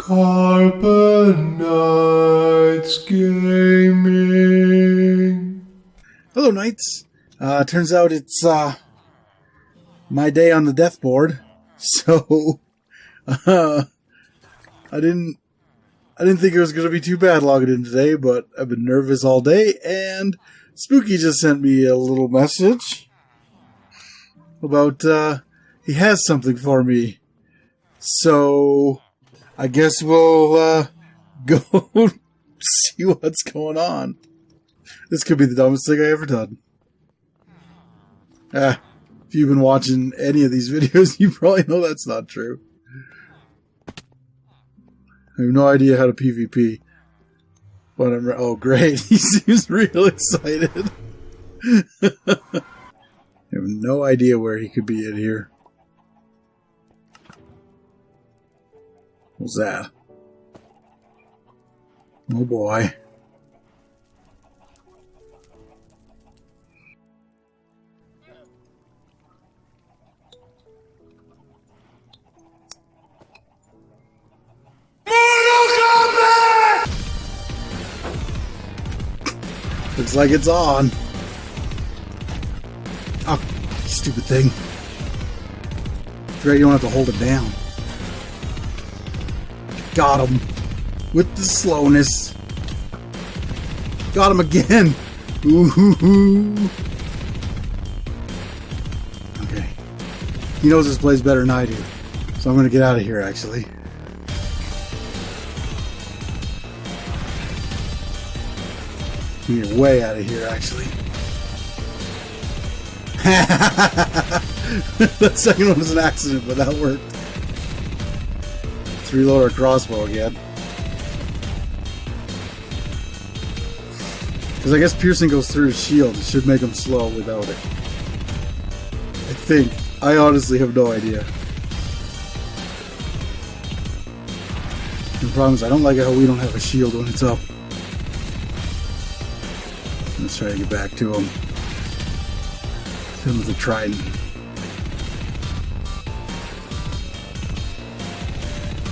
Carbonites Gaming. Hello, Knights. Turns out it's my day on the death board, so I didn't think it was going to be too bad logging in today, but I've been nervous all day, and Spooky just sent me a little message about he has something for me. So I guess we'll go see what's going on. This could be the dumbest thing I ever done. If you've been watching any of these videos, you probably know that's not true. I have no idea how to PvP. But oh great, he seems real excited. I have no idea where he could be in here. What's that? Oh boy. Looks like it's on. Oh, stupid thing. That's right, you don't have to hold it down. Got him. With the slowness. Got him again. Ooh. Okay. He knows this place better than I do. So I'm going to get out of here, actually. Get way out of here, actually. That second one was an accident, but that worked. Let's reload our crossbow again. Because I guess piercing goes through his shield. It should make him slow without it. I think. I honestly have no idea. The problem is I don't like how we don't have a shield when it's up. Let's try to get back to him. Hit him with a trident.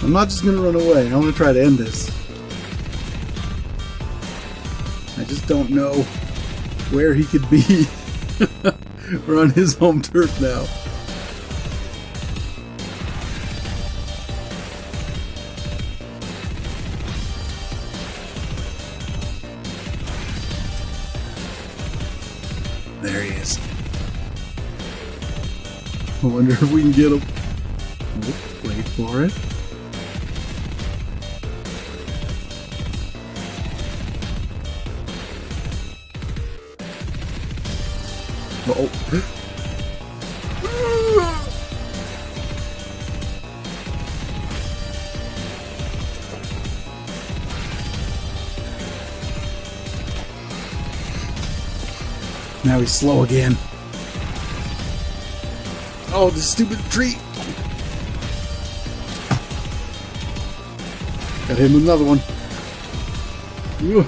I'm not just going to run away. I want to try to end this. I just don't know where he could be. We're on his home turf now. There he is. I wonder if we can get him. Oh, wait for it. Uh-oh. Now he's slow again. Oh, the stupid tree! Got him with another one. Ooh.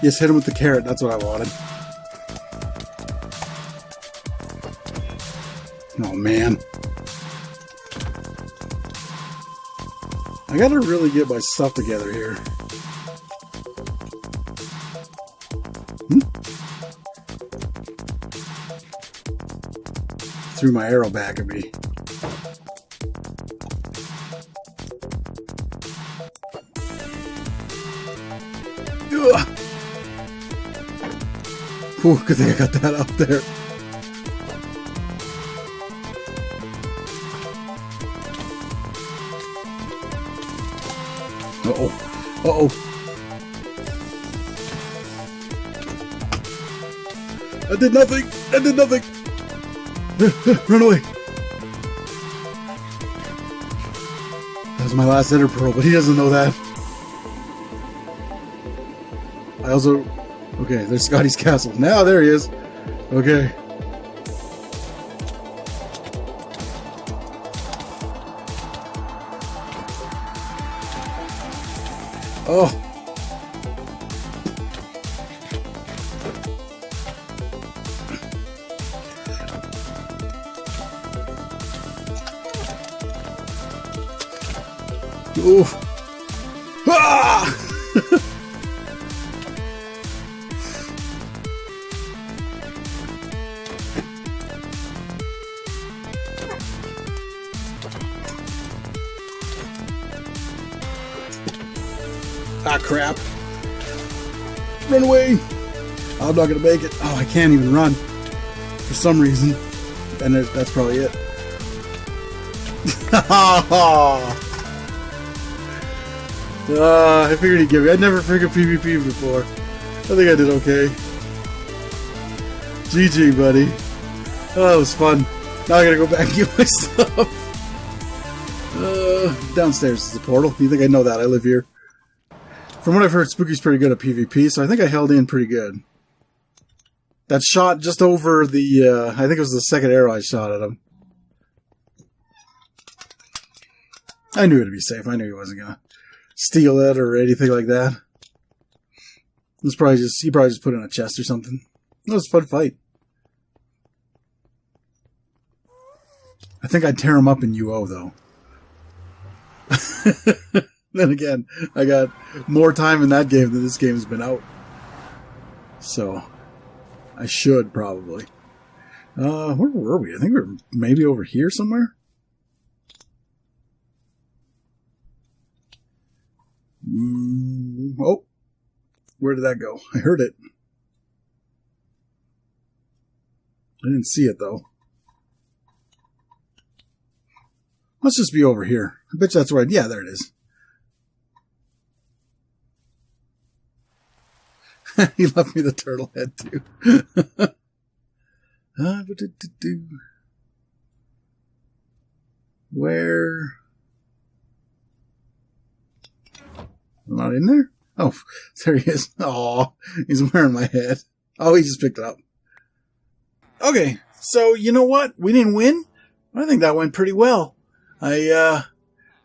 Yes, hit him with the carrot. That's what I wanted. Oh, man. I gotta really get my stuff together here. Threw my arrow back at me. Ugh. Ooh, good thing I got that up there. Uh-oh. Uh-oh. I did nothing! I did nothing! Run away! That was my last ender pearl, but he doesn't know that. I also... Okay, there's Scotty's castle. Now, there he is. Okay. Oh. Oof. Ah! Ah, crap. Run away. I'm not going to make it. Oh, I can't even run. For some reason. And that's probably it. I figured he'd give me. I'd never figured PvP before. I think I did okay. GG, buddy. Oh, that was fun. Now I gotta go back and get my stuff. Downstairs is the portal. You think I know that? I live here. From what I've heard, Spooky's pretty good at PvP, so I think I held in pretty good. That shot just over the, I think it was the second arrow I shot at him. I knew it'd be safe. I knew he wasn't gonna steal it or anything like that. It was probably just, he probably just put it in a chest or something. It was a fun fight. I think I'd tear him up in UO, though. Then again, I got more time in that game than this game has been out. So, I should probably. Where were we? I think we were maybe over here somewhere. Oh, where did that go? I heard it. I didn't see it, though. Let's just be over here. I bet you that's right. Yeah, there it is. He left me the turtle head, too. Where? Not in there? Oh, there he is. Oh, he's wearing my head. Oh, he just picked it up. Okay, so you know what? We didn't win. I think that went pretty well. I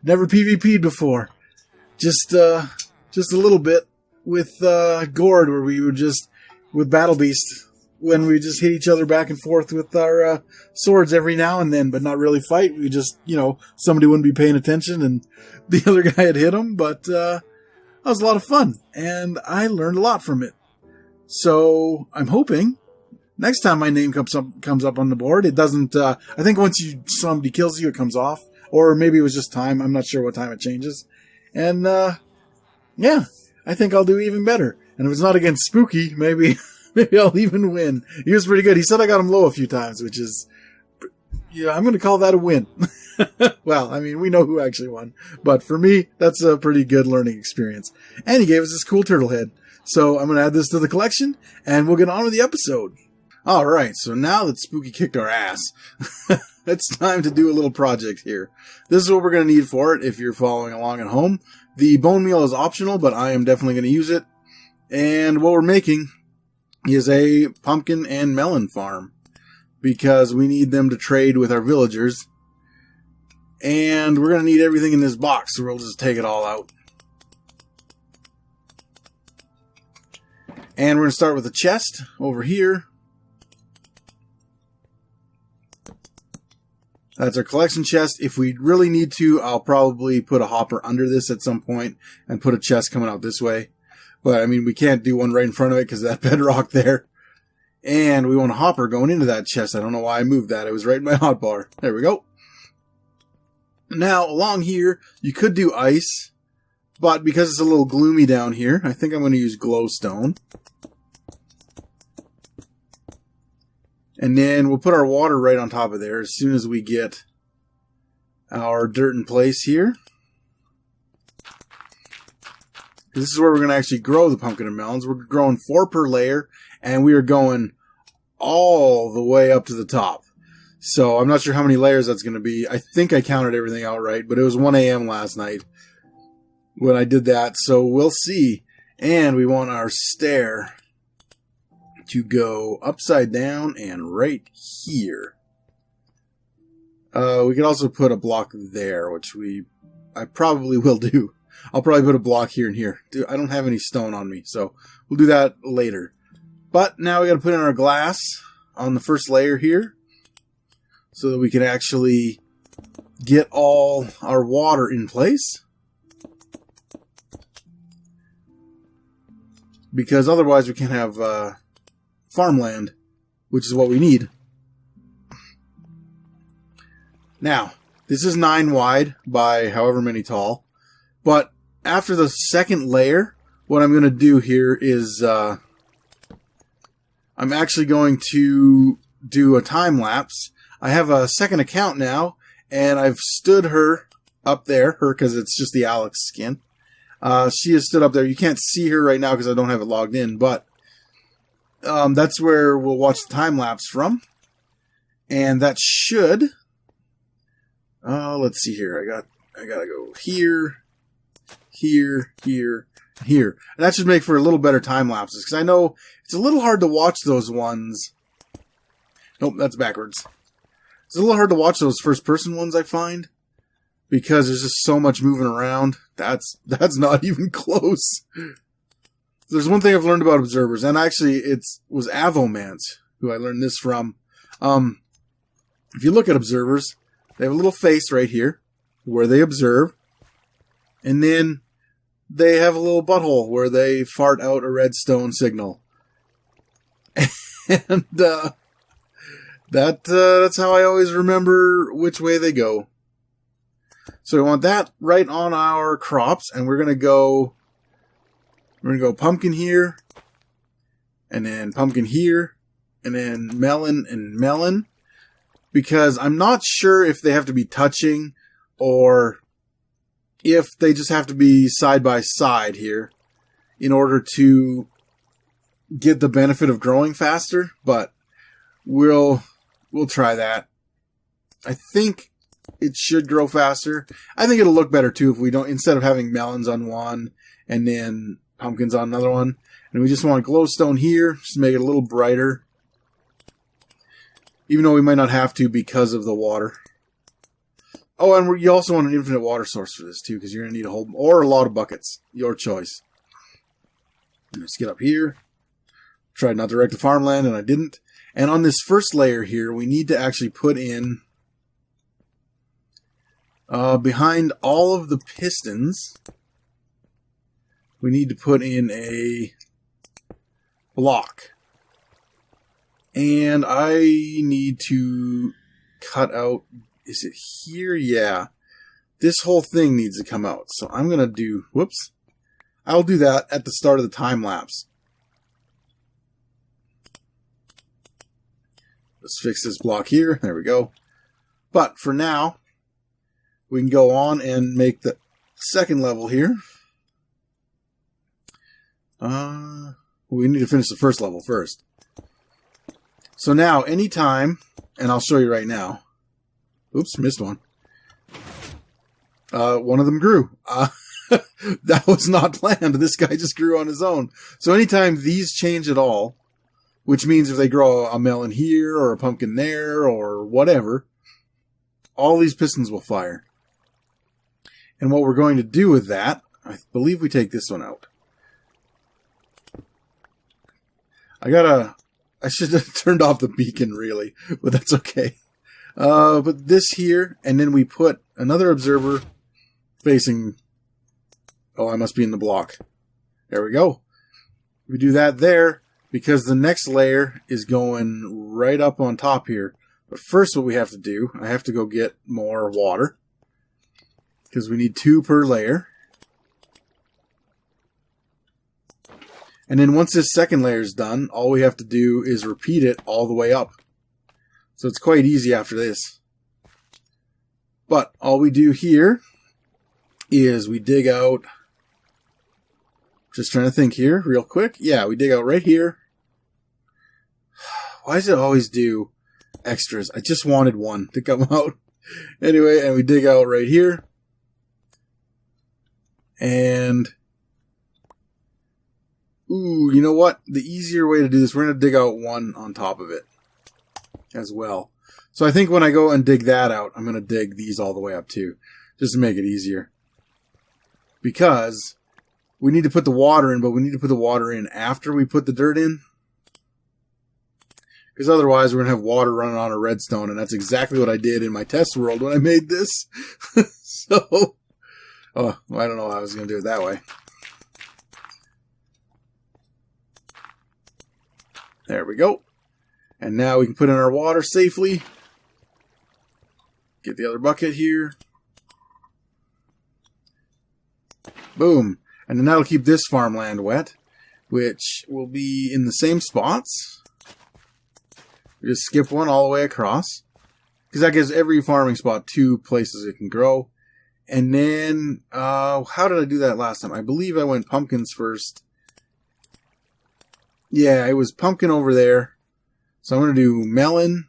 never PvP'd before. Just a little bit with Gord, where we would just with Battle Beast, when we just hit each other back and forth with our swords every now and then, but not really fight. We just, you know, somebody wouldn't be paying attention and the other guy had hit him, but that was a lot of fun, and I learned a lot from it. So I'm hoping next time my name comes up on the board, it doesn't. I think once somebody kills you, it comes off, or maybe it was just time. I'm not sure what time it changes, and yeah, I think I'll do even better. And if it's not against Spooky, maybe I'll even win. He was pretty good. He said I got him low a few times, which is, yeah, I'm going to call that a win. Well, I mean, we know who actually won. But for me, that's a pretty good learning experience. And he gave us this cool turtle head. So I'm going to add this to the collection, and we'll get on with the episode. Alright, so now that Spooky kicked our ass, it's time to do a little project here. This is what we're going to need for it if you're following along at home. The bone meal is optional, but I am definitely going to use it. And what we're making is a pumpkin and melon farm, because we need them to trade with our villagers. And we're going to need everything in this box, so we'll just take it all out. And we're going to start with a chest over here. That's our collection chest. If we really need to, I'll probably put a hopper under this at some point and put a chest coming out this way. But, I mean, we can't do one right in front of it because of that bedrock there. And we want a hopper going into that chest. I don't know why I moved that. It was right in my hotbar. There we go. Now, along here, you could do ice. But because it's a little gloomy down here, I think I'm going to use glowstone. And then we'll put our water right on top of there as soon as we get our dirt in place here. This is where we're going to actually grow the pumpkin and melons. We're growing 4 per layer, and we are going all the way up to the top. So I'm not sure how many layers that's going to be. I think I counted everything out right, but it was 1 a.m. last night when I did that. So we'll see. And we want our stair to go upside down and right here. We could also put a block there, which I probably will do. I'll probably put a block here and here. I don't have any stone on me, so we'll do that later. But now we got to put in our glass on the first layer here, so that we can actually get all our water in place. because otherwise we can't have farmland, which is what we need. Now, this is 9 wide by however many tall, but after the second layer, what I'm going to do here is I'm actually going to do a time lapse. I have a second account now, and I've stood her up there, because it's just the Alex skin. She is stood up there. You can't see her right now because I don't have it logged in, but that's where we'll watch the time lapse from. And that should... let's see here. I gotta go here, here, here, here. And that should make for a little better time lapses, because I know it's a little hard to watch those ones. Nope, that's backwards. It's a little hard to watch those first-person ones, I find, because there's just so much moving around. That's not even close. There's one thing I've learned about observers, and actually it was Avomance who I learned this from. If you look at observers, they have a little face right here where they observe, and then they have a little butthole where they fart out a redstone signal. And that's how I always remember which way they go. So we want that right on our crops, and we're gonna go pumpkin here, and then pumpkin here, and then melon and melon, because I'm not sure if they have to be touching or if they just have to be side by side here in order to get the benefit of growing faster, but we'll try that. I think it should grow faster. I think it'll look better too if we don't, instead of having melons on one and then pumpkins on another one. And we just want glowstone here, just to make it a little brighter. Even though we might not have to because of the water. Oh, and you also want an infinite water source for this too, because you're going to need a whole, or a lot of buckets. Your choice. Let's get up here. Tried not to wreck the farmland, and I didn't. And on this first layer here, we need to actually put in, behind all of the pistons, we need to put in a block. And I need to cut out, is it here? Yeah. This whole thing needs to come out. So I'm going to do, whoops. I'll do that at the start of the time lapse. Let's fix this block here. There we go. But for now, we can go on and make the second level here. We need to finish the first level first. So now, anytime, and I'll show you right now. Oops, missed one. One of them grew. That was not planned. This guy just grew on his own. So anytime these change at all, which means if they grow a melon here or a pumpkin there or whatever, all these pistons will fire. And what we're going to do with that, I believe we take this one out. I should have turned off the beacon, really, but that's okay. But this here, and then we put another observer facing... Oh, I must be in the block. There we go. We do that there, because the next layer is going right up on top here. But first what we have to do, I have to go get more water, because we need 2 per layer. And then once this second layer is done, all we have to do is repeat it all the way up. So it's quite easy after this. But all we do here is we dig out... Just trying to think here real quick. Yeah, we dig out right here. Why does it always do extras? I just wanted one to come out. Anyway, and we dig out right here. And... Ooh, you know what? The easier way to do this, we're going to dig out one on top of it as well. So I think when I go and dig that out, I'm going to dig these all the way up too, just to make it easier. Because we need to put the water in, but we need to put the water in after we put the dirt in. Because otherwise we're going to have water running on a redstone, and that's exactly what I did in my test world when I made this. So, I don't know how I was going to do it that way. There we go. And now we can put in our water safely. Get the other bucket here. Boom. And then that'll keep this farmland wet, which will be in the same spots. We just skip one all the way across, because that gives every farming spot 2 places it can grow. And then, how did I do that last time? I believe I went pumpkins first. Yeah, it was pumpkin over there. So I'm going to do melon,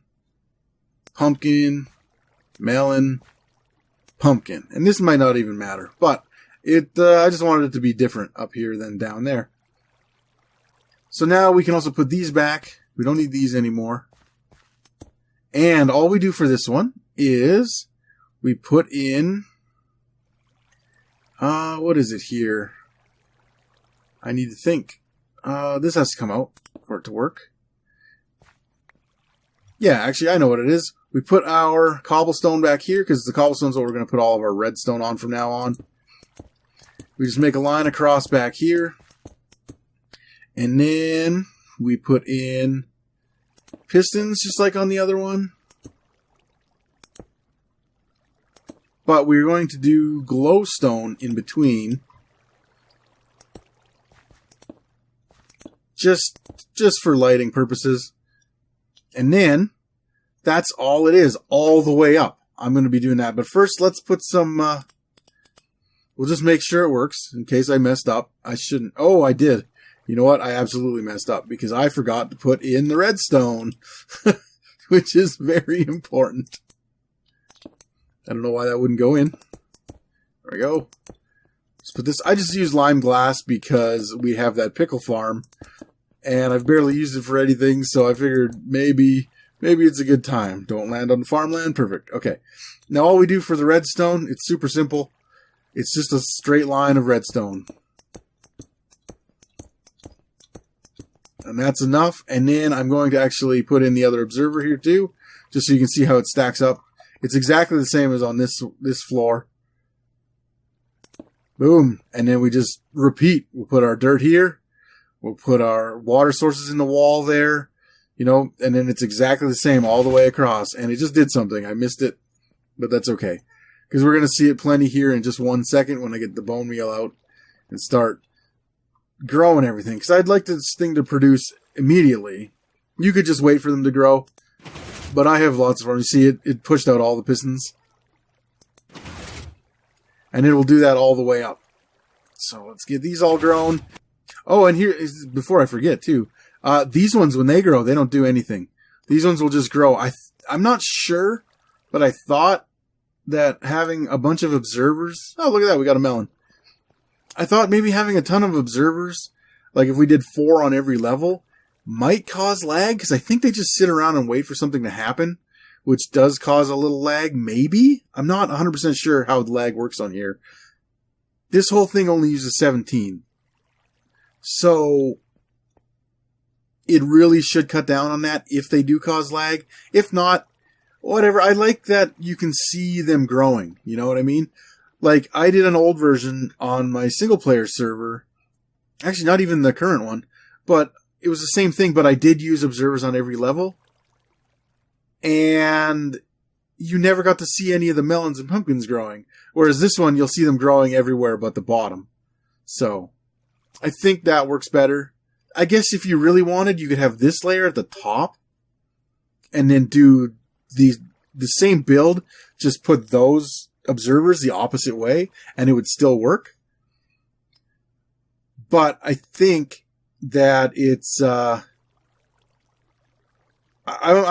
pumpkin, melon, pumpkin. And this might not even matter, but I just wanted it to be different up here than down there. So now we can also put these back. We don't need these anymore. And all we do for this one is we put in, what is it here? I need to think. This has to come out for it to work. Yeah, actually, I know what it is. We put our cobblestone back here, because the cobblestone's what we're going to put all of our redstone on from now on. We just make a line across back here. And then we put in pistons, just like on the other one. But we're going to do glowstone in between. Just for lighting purposes. And then, that's all it is, all the way up. I'm going to be doing that. But first, let's put some, we'll just make sure it works, in case I messed up. I shouldn't. Oh, I did. You know what? I absolutely messed up, because I forgot to put in the redstone, which is very important. I don't know why that wouldn't go in. There we go. Let's put this. I just use lime glass because we have that pickle farm, and I've barely used it for anything, so I figured maybe it's a good time. Don't land on the farmland. Perfect. Okay. Now all we do for the redstone, it's super simple. It's just a straight line of redstone. And that's enough. And then I'm going to actually put in the other observer here too, just so you can see how it stacks up. It's exactly the same as on this floor. Boom. And then we just repeat. We'll put our dirt here. We'll put our water sources in the wall there. You know, and then it's exactly the same all the way across. And it just did something. I missed it, but that's okay. Because we're going to see it plenty here in just 1 second when I get the bone meal out and start growing everything. Because I'd like this thing to produce immediately. You could just wait for them to grow. But I have lots of fun. You see, it pushed out all the pistons. And it will do that all the way up. So let's get these all grown. Oh, and here, before I forget too, these ones, when they grow, they don't do anything. These ones will just grow. I'm not sure, but I thought that having a bunch of observers... Oh, look at that, we got a melon. I thought maybe having a ton of observers, like if we did 4 on every level, might cause lag, because I think they just sit around and wait for something to happen, which does cause a little lag, maybe? I'm not 100% sure how the lag works on here. This whole thing only uses 17. So, it really should cut down on that if they do cause lag. If not, whatever. I like that you can see them growing. You know what I mean? Like, I did an old version on my single-player server. Actually, not even the current one. But it was the same thing, but I did use observers on every level. And you never got to see any of the melons and pumpkins growing. Whereas this one, you'll see them growing everywhere but the bottom. So, I think that works better. I guess if you really wanted, you could have this layer at the top. And then do the same build. Just put those observers the opposite way. And it would still work. But I think that it's... I'm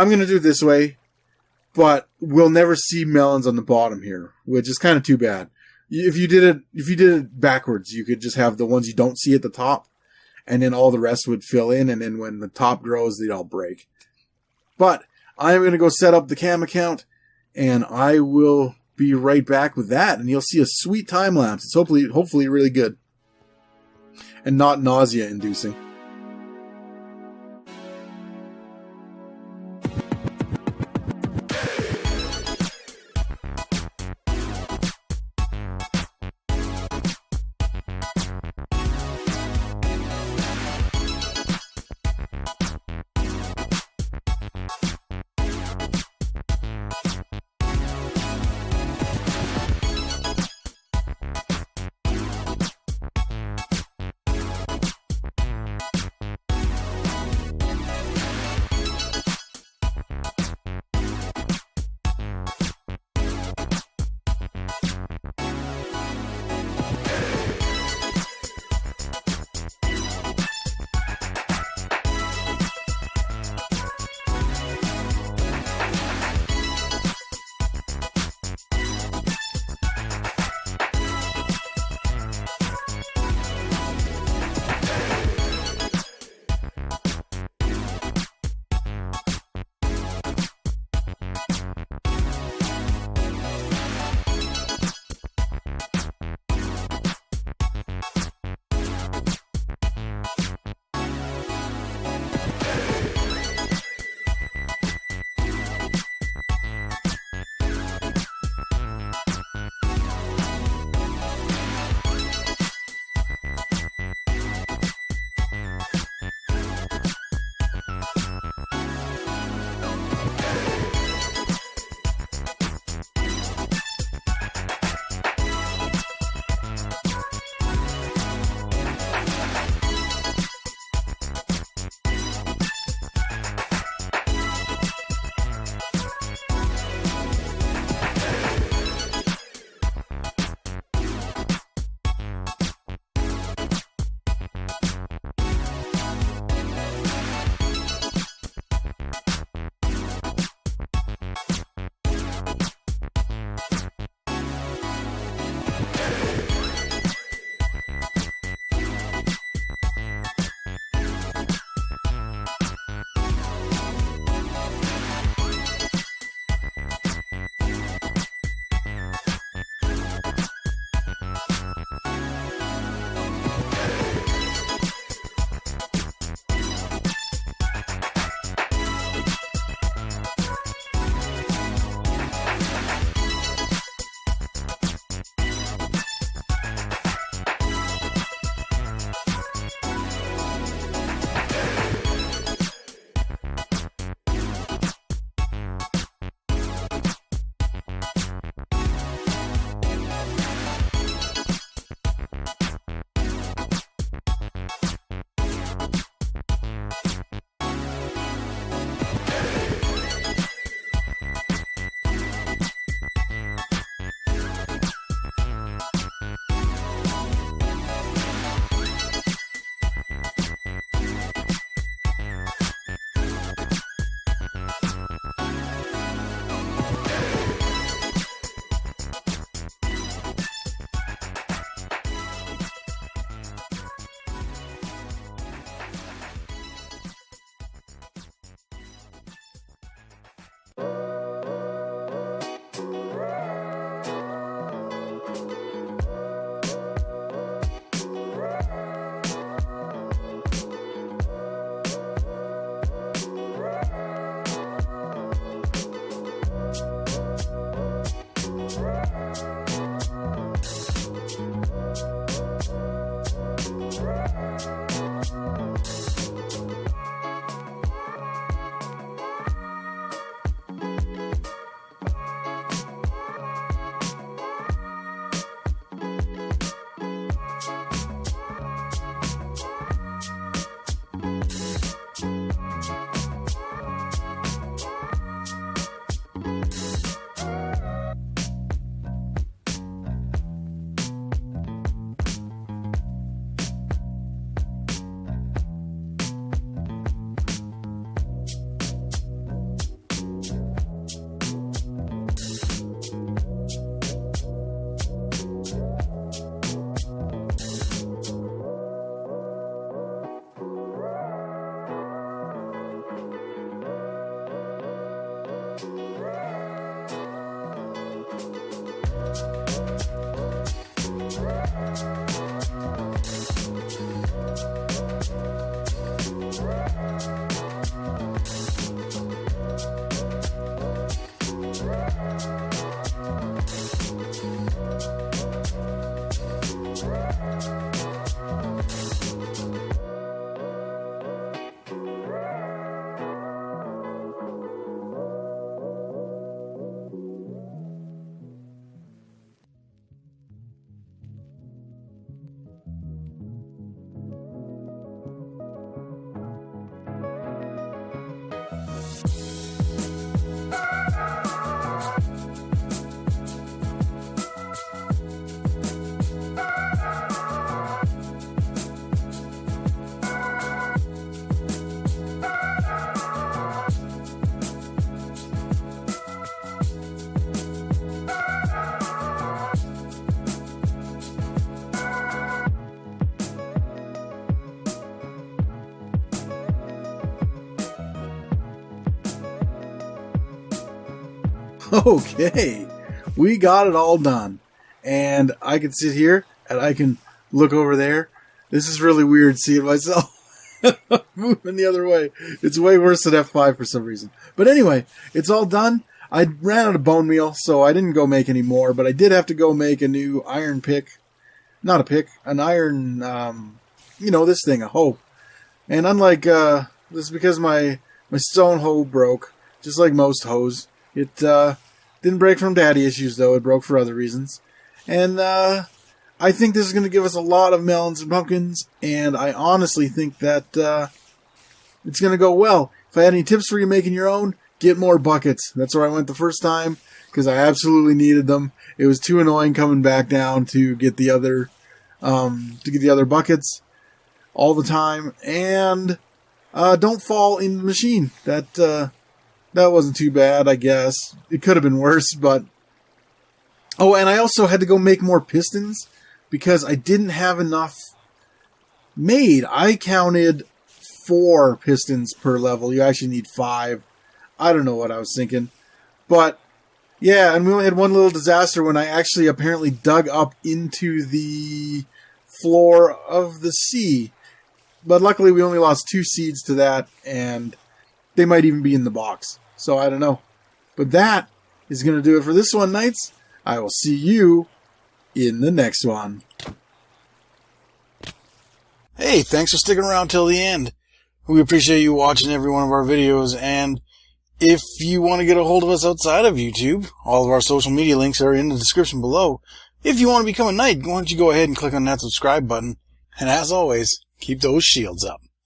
going to do it this way, but we'll never see melons on the bottom here, which is kind of too bad. If you did it backwards, you could just have the ones you don't see at the top, and then all the rest would fill in, and then when the top grows, they'd all break. But I'm going to go set up the cam account, and I will be right back with that, and you'll see a sweet time lapse. It's hopefully really good, and not nausea-inducing. Okay, we got it all done. And I can sit here, and I can look over there. This is really weird seeing myself moving the other way. It's way worse than F5 for some reason. But anyway, it's all done. I ran out of bone meal, so I didn't go make any more, but I did have to go make a new iron pick. Not a pick, an iron, this thing, a hoe. And unlike, this is because my stone hoe broke, just like most hoes. It didn't break from daddy issues, though. It broke for other reasons. And I think this is going to give us a lot of melons and pumpkins, and I honestly think that it's going to go well. If I had any tips for you making your own, get more buckets. That's where I went the first time, because I absolutely needed them. It was too annoying coming back down to get the other buckets all the time. And don't fall in the machine. That wasn't too bad, I guess. It could have been worse, but... Oh, and I also had to go make more pistons because I didn't have enough made. I counted 4 pistons per level. You actually need 5. I don't know what I was thinking. But, yeah, and we only had one little disaster when I actually apparently dug up into the floor of the sea. But luckily we only lost 2 seeds to that, and they might even be in the box. So I don't know. But that is going to do it for this one, Knights. I will see you in the next one. Hey, thanks for sticking around till the end. We appreciate you watching every one of our videos, and if you want to get a hold of us outside of YouTube, all of our social media links are in the description below. If you want to become a knight, why don't you go ahead and click on that subscribe button, and as always, keep those shields up.